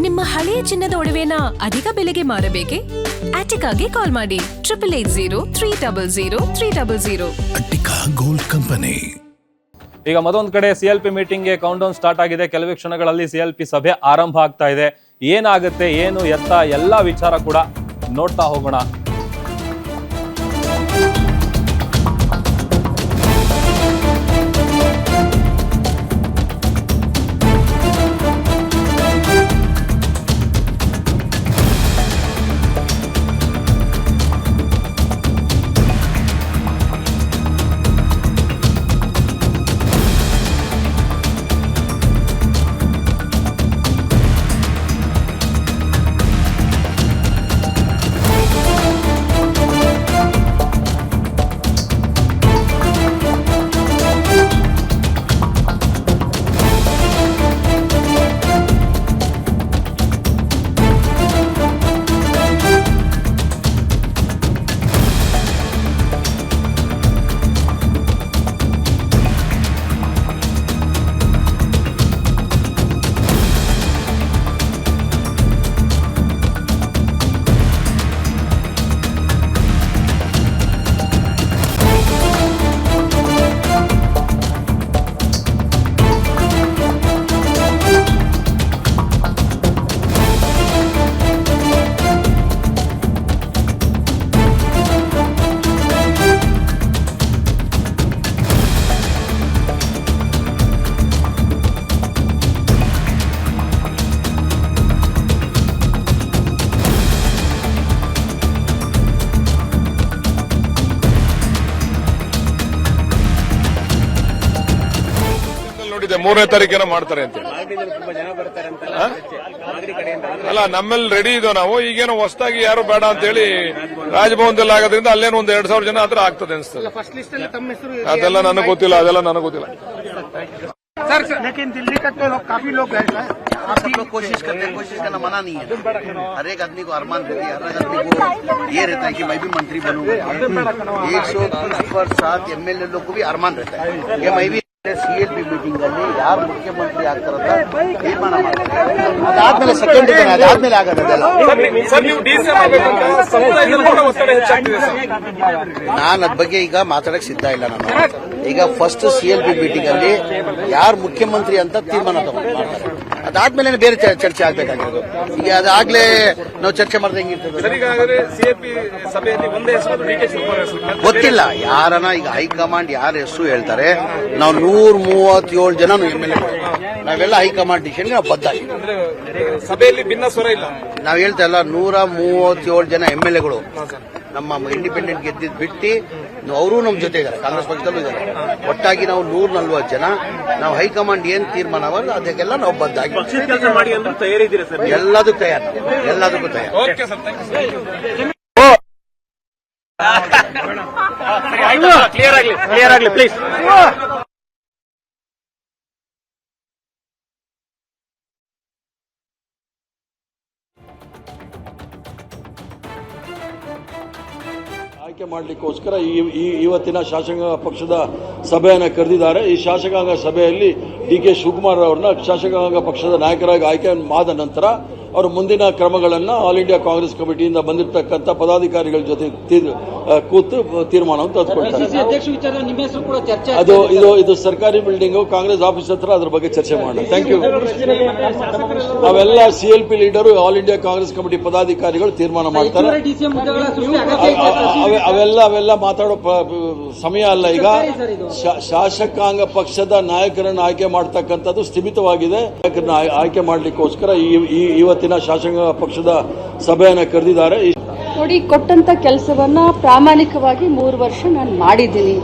ನಿಮ್ಮ ಹಳೆಯ ಚಿನ್ನದ ಒಡವೆನ ಅಧಿಕ ಬೆಲೆಗೆ ಮಾರಬೇಕೆ? ಆಟಿಕಾಗೆ ಕಾಲ್ ಮಾಡಿ 8880 ಅಟ್ಟಿಕಾ ಗೋಲ್ಡ್ ಕಂಪನಿ. ಈಗ ಮತ್ತೊಂದು ಕಡೆ ಸಿಎಲ್ಪಿ ಮೀಟಿಂಗ್ಗೆ ಕೌಂಟೌನ್ ಸ್ಟಾರ್ಟ್ ಆಗಿದೆ. ಕೆಲವೇ ಕ್ಷಣಗಳಲ್ಲಿ ಸಿಎಲ್ಪಿ ಸಭೆ ಆರಂಭ ಆಗ್ತಾ ಇದೆ. ಏನಾಗುತ್ತೆ, ಏನು ಎತ್ತ ಎಲ್ಲ ವಿಚಾರ ಕೂಡ ನೋಡ್ತಾ ಹೋಗೋಣ. ನೋಡಿದೆ 3ನೇ ತಾರೀಕೇನೋ ಮಾಡ್ತಾರೆ ಅಂತ. ಅಲ್ಲ, ನಮ್ಮಲ್ಲಿ ರೆಡಿ ಇದೋ ನಾವು. ಈಗೇನೋ ಹೊಸದಾಗಿ ಯಾರು ಬೇಡ ಅಂತ ಹೇಳಿ ರಾಜಭವನದಲ್ಲಿ ಆಗೋದ್ರಿಂದ ಅಲ್ಲೇನೋ ಒಂದು 2,000 ಜನ ಹತ್ರ ಆಗ್ತದೆ ಅನಿಸ್ತದೆ. ಅದೆಲ್ಲ ನನಗೆ ಗೊತ್ತಿಲ್ಲ. सर लेकिन दिल्ली तक तो काफी लोग गए हैं. सब लोग कोशिश करते हैं, कोशिश करना मना नहीं है. हर एक आदमी को अरमान रहती है, हर एक आदमी को ये रहता है कि मैं भी मंत्री बनूंगा. 107 MLA लोग को भी अरमान रहता है कि मैं भी ಸಿಎಲ್ಪಿ ಮೀಟಿಂಗ್ ಅಲ್ಲಿ ಯಾರು ಮುಖ್ಯಮಂತ್ರಿ ಆಗ್ತಾರಂತ ತೀರ್ಮಾನ ಮಾಡ್ತಾರೆ. ಅದಾದ್ಮೇಲೆ ಸೆಕೆಂಡ್ ಅದಾದ್ಮೇಲೆ ಆಗೋದಲ್ಲ. ನಾನು ಅದ್ ಬಗ್ಗೆ ಈಗ ಮಾತಾಡಕ್ ಸಿದ್ಧ ಇಲ್ಲ. ನಾನು ಈಗ ಫಸ್ಟ್ ಸಿಎಲ್ಪಿ ಮೀಟಿಂಗ್ ಅಲ್ಲಿ ಯಾರು ಮುಖ್ಯಮಂತ್ರಿ ಅಂತ ತೀರ್ಮಾನ ಮಾಡ್ತಾರೆ. ಅದಾದ್ಮೇಲೆ ಬೇರೆ ಚರ್ಚೆ ಆಗ್ಬೇಕಾಗಿರೋದು. ಈಗ ಅದಾಗ್ಲೇ ನಾವು ಚರ್ಚೆ ಮಾಡಿದ್ರೆ ಹೆಂಗಿರ್ತದೆ ಗೊತ್ತಿಲ್ಲ. ಯಾರನ್ನ ಈಗ ಹೈಕಮಾಂಡ್ ಯಾರ ಹೆಸರು ಹೇಳ್ತಾರೆ, ನಾವು 137 ಜನ MLA ನಾವೆಲ್ಲ ಹೈಕಮಾಂಡ್ ಡಿಸಿಷನ್ಗೆ ನಾವು ಬದ್ಧ. ಸಭೆಯಲ್ಲಿ ಭಿನ್ನ ಸ್ವರ ಇಲ್ಲ. ನಾವ್ ಹೇಳ್ತಾ ಇಲ್ಲ, 137 ಜನ MLAಗಳು ನಮ್ಮ ಇಂಡಿಪೆಂಡೆಂಟ್ ಗೆದ್ದಿದ್ ಬಿಟ್ಟು ಅವರು ನಮ್ಮ ಜೊತೆ ಇದ್ದಾರೆ, ಕಾಂಗ್ರೆಸ್ ಪಕ್ಷದಲ್ಲೂ ಇದ್ದಾರೆ. ಒಟ್ಟಾಗಿ ನಾವು 140 ಜನ ನಾವು ಹೈಕಮಾಂಡ್ ಏನ್ ತೀರ್ಮಾನ ಮಾಡೋದು ಅದಕ್ಕೆಲ್ಲ ನಾವು ಬದ್ಧ ಆಗಿ ಎಲ್ಲದಕ್ಕೂ ತಯಾರು. ಕ್ಲಿಯರ್ ಆಗಲಿ ಪ್ಲೀಸ್. ಆಯ್ಕೆ ಮಾಡಲಿಕ್ಕೋಸ್ಕರ ಇವತ್ತಿನ ಶಾಸಕಾಂಗ ಪಕ್ಷದ ಸಭೆಯನ್ನು ಕರೆದಿದ್ದಾರೆ. ಈ ಶಾಸಕಾಂಗ ಸಭೆಯಲ್ಲಿ DK ಶಿವಕುಮಾರ್ ಅವರನ್ನ ಶಾಸಕಾಂಗ ಪಕ್ಷದ ನಾಯಕರಾಗಿ ಆಯ್ಕೆ ಆದ ನಂತರ ಅವರು ಮುಂದಿನ ಕ್ರಮಗಳನ್ನು ಆಲ್ ಇಂಡಿಯಾ ಕಾಂಗ್ರೆಸ್ ಕಮಿಟಿಯಿಂದ ಬಂದಿರತಕ್ಕಂಥ ಪದಾಧಿಕಾರಿಗಳ ಜೊತೆ ಕೂತು ತೀರ್ಮಾನವನ್ನು ತೆಗೆದುಕೊಳ್ತಾರೆ. ಇದು ಸರ್ಕಾರಿ ಬಿಲ್ಡಿಂಗ್, ಕಾಂಗ್ರೆಸ್ ಆಫೀಸ್ ಹತ್ರ ಅದ್ರ ಬಗ್ಗೆ ಚರ್ಚೆ ಮಾಡೋಣ. Thank you. ಅವೆಲ್ಲ CLP leader, all India Congress committee ಪದಾಧಿಕಾರಿಗಳು ತೀರ್ಮಾನ ಮಾಡ್ತಾರೆ. ಅವೆಲ್ಲ ಮಾತಾಡೋ ಸಮಯ ಅಲ್ಲ. ಈಗ ಶಾಸಕಾಂಗ ಪಕ್ಷದ ನಾಯಕರನ್ನು ಆಯ್ಕೆ ಮಾಡತಕ್ಕಂಥದ್ದು ಸ್ಥಗಿತವಾಗಿದೆ. ನಾಯಕರನ್ನ ಆಯ್ಕೆ ಮಾಡಲಿಕ್ಕೋಸ್ಕರ ಇವತ್ತಿನ ಶಾಸಕಾಂಗ ಪಕ್ಷದ ಸಭೆಯನ್ನು ಕರೆದಿದ್ದಾರೆ. ನೋಡಿ, ಕೊಟ್ಟಂತ ಕೆಲಸವನ್ನ ಪ್ರಾಮಾಣಿಕವಾಗಿ 3 ವರ್ಷ ನಾನು ಮಾಡಿದ್ದೀನಿ.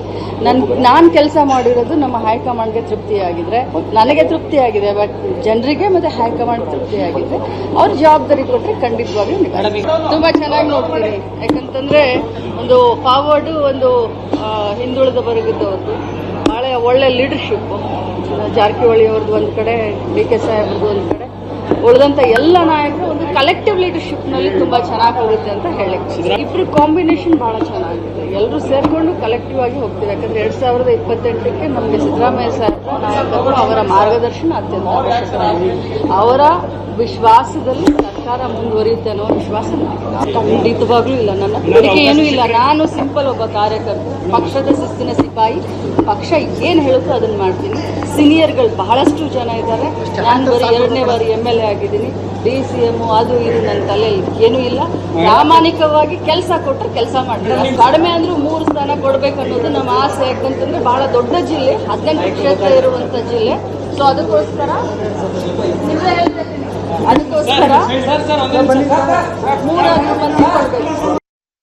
ನಾನು ಕೆಲಸ ಮಾಡಿರೋದು ನಮ್ಮ ಹೈಕಮಾಂಡ್ಗೆ ತೃಪ್ತಿಯಾಗಿದ್ರೆ, ನನಗೆ ತೃಪ್ತಿಯಾಗಿದೆ, ಬಟ್ ಜನರಿಗೆ ಮತ್ತೆ ಹೈಕಮಾಂಡ್ ತೃಪ್ತಿಯಾಗಿದ್ರೆ ಅವ್ರ ಜವಾಬ್ದಾರಿ ಕೊಟ್ಟರೆ ಖಂಡಿತವಾಗ್ಲೂ ತುಂಬಾ ಚೆನ್ನಾಗಿ ನೋಡ್ತೀನಿ. ಯಾಕಂತಂದ್ರೆ ಒಂದು ಫಾರ್ವರ್ಡ್, ಒಂದು ಹಿಂದುಳಿದ ವರ್ಗದವ್ರದ್ದು ಬಹಳ ಒಳ್ಳೆ ಲೀಡರ್ಶಿಪ್. ಜಾರಕಿಹೊಳಿ ಅವ್ರದ್ದು ಒಂದು ಕಡೆ, DK ಸಾಹೇಬ್ರದ್ದು ಒಂದು ಕಡೆ, ಉಳಿದಂತ ಎಲ್ಲ ನಾಯಕರು ಒಂದು ಕಲೆಕ್ಟಿವ್ ಲೀಡರ್ಶಿಪ್ ನಲ್ಲಿ ತುಂಬಾ ಚೆನ್ನಾಗಿ ಹೋಗುತ್ತೆ ಅಂತ ಹೇಳಕ್ಕೆ ಇಬ್ರು ಕಾಂಬಿನೇಷನ್ ಬಹಳ ಚೆನ್ನಾಗಿದೆ. ಎಲ್ಲರೂ ಸೇರ್ಕೊಂಡು ಕಲೆಕ್ಟಿವ್ ಆಗಿ ಹೋಗ್ತೀವಿ. ಯಾಕಂದ್ರೆ 2028ಕ್ಕೆ ನಮಗೆ ಸಿದ್ದರಾಮಯ್ಯ ಸಾಹೇಬರ ನಾಯಕರು ಅವರ ಮಾರ್ಗದರ್ಶನ ಅತ್ಯಂತ ಅವಶ್ಯಕವಾಗಿದೆ. ಅವರ ವಿಶ್ವಾಸದಲ್ಲಿ ಸರ್ಕಾರ ಮುಂದುವರಿಯುತ್ತೆ ಅನ್ನೋ ವಿಶ್ವಾಸ ಖಂಡಿತವಾಗ್ಲೂ ಇಲ್ಲ. ನನ್ನ ನಂಬಿಕೆ ಏನೂ ಇಲ್ಲ. ನಾನು ಸಿಂಪಲ್ ಒಬ್ಬ ಕಾರ್ಯಕರ್ತ, ಪಕ್ಷದ ಶಿಸ್ತಿನ ಸಿಪಾಯಿ. ಪಕ್ಷ ಏನ್ ಹೇಳುತ್ತೋ ಅದನ್ನ ಮಾಡ್ತೀನಿ. ಸೀನಿಯರ್ಗಳು ಬಹಳಷ್ಟು ಜನ ಇದ್ದಾರೆ. ನಾನು ಬರೀ 2ನೇ ಬಾರಿ MLA ಆಗಿದ್ದೀನಿ. DCM ಅದು ಇದು ನನ್ನ ತಲೆಯಲ್ಲಿ ಏನೂ ಇಲ್ಲ. ಪ್ರಾಮಾಣಿಕವಾಗಿ ಕೆಲಸ ಕೊಟ್ಟರೆ ಕೆಲಸ ಮಾಡ್ತೀನಿ. ಕಡಿಮೆ ಅಂದ್ರೂ 3 ಸ್ಥಾನ ಕೊಡ್ಬೇಕು ಅನ್ನೋದು ನಮ್ಮ ಆಸೆ. ಯಾಕಂತಂದ್ರೆ ಬಹಳ ದೊಡ್ಡ ಜಿಲ್ಲೆ, 18 ಕ್ಷೇತ್ರ ಇರುವಂತ ಜಿಲ್ಲೆ. ಸೊ ಅದಕ್ಕೋಸ್ಕರ 3 ಮಂದಿ ಕೊಡ್ಬೇಕು.